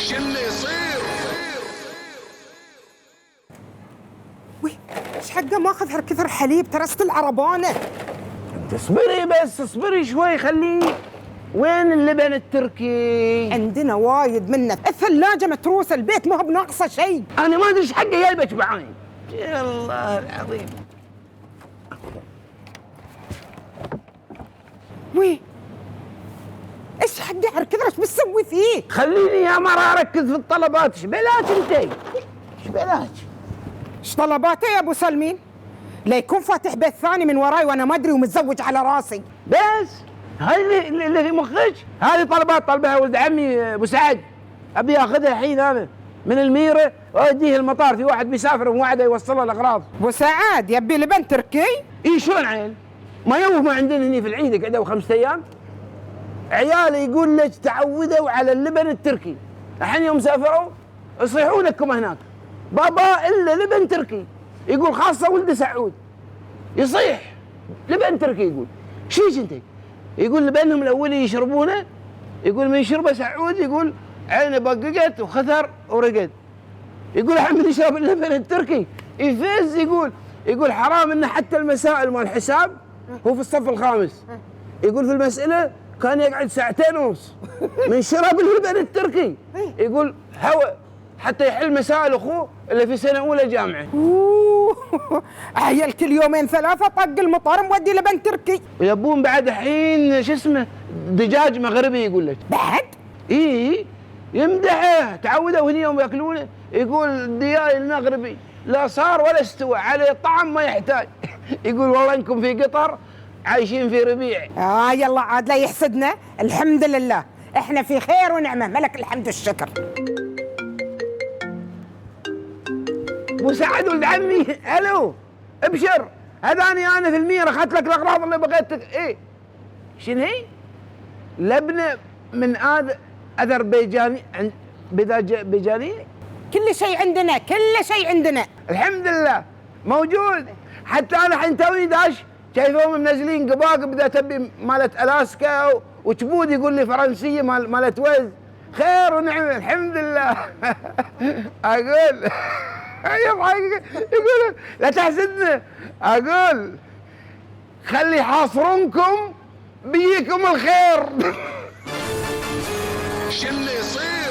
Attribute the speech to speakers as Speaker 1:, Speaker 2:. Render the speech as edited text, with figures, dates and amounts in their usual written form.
Speaker 1: شو اللي يصير؟
Speaker 2: وي ايش حقه ماخذ هالكثر حليب ترست العربانه.
Speaker 3: اصبري بس اصبري شوي خليه. وين اللبن التركي؟
Speaker 2: عندنا وايد منه، الثلاجه متروسه، البيت ما هو بناقصه شيء.
Speaker 3: انا ما ادري ايش حقه جايبك معاي. يا الله العظيم.
Speaker 2: وي ايش حقه هالكثر، ايش بتسوي فيه؟
Speaker 3: خليني يا مرة اركز في الطلبات. ايش بلاك انت؟ ايش بلاك؟
Speaker 2: ايش طلباته يا ابو سلمين؟ لا يكون فاتح بيت ثاني من وراي وانا ما ادري ومتزوج على راسي.
Speaker 3: بس هاي اللي في مخك. هذه طلبات طلبها ولد عمي ابو سعد، ابي اخذها الحين انا من الميره واوديه المطار. في واحد بيسافر وموعده يوصل الاغراض.
Speaker 2: ابو سعد يبي لبن تركي؟
Speaker 3: اي شلون عيل؟ ما يوم ما عندنا هني في العيد قعدوا 5 ايام عيالي يقول لك تعودوا على اللبن التركي. الحين يوم سافروا يصيحون لكم هناك بابا الا لبن تركي. يقول خاصه ولد سعود يصيح لبن تركي. يقول شيش انت؟ يقول لبنهم الاولي يشربونه. يقول من شربه سعود يقول عينه بققت وخثر ورقد. يقول الحين يشرب اللبن التركي يفز. يقول حرام انه حتى المسائل مال الحساب هو في الصف الخامس. يقول في المساله كان يقعد 2.5 ساعة من شرب اللبن التركي. يقول هوى حتى يحل مسائل اخوه اللي في سنه اولى جامعه.
Speaker 2: عيل كل يومين ثلاثه طق المطار مودي لبن تركي.
Speaker 3: ويبون بعد الحين شو اسمه دجاج مغربي. يقول لك
Speaker 2: بعد؟
Speaker 3: اي يمدحه. تعودوا هني يوم ياكلونه يقول الدياي المغربي لا صار ولا استوى عليه طعم ما يحتاج. يقول والله انكم في قطر عايشين في ربيع.
Speaker 2: يلا عاد لا يحسدنا، الحمد لله احنا في خير ونعمه، ملك الحمد والشكر.
Speaker 3: ابو سعد ولد عمي الو ابشر. هذاني انا في المير اخذت لك الاغراض اللي بغيتك. ايه شنو هي؟ لبنه من اذربيجاني بيجاني.
Speaker 2: كل شيء عندنا، كل شيء عندنا
Speaker 3: الحمد لله موجود. حتى انا الحين توني داش شايفهم منزلين قباقب اذا تبي مالت الاسكا وكبود. يقول لي فرنسيه مالت ويز. خير ونعمه الحمد لله. اقول يقول لا تحسدنا. اقول خلي يحاصرونكم بيكم الخير.
Speaker 1: شو اللي يصير؟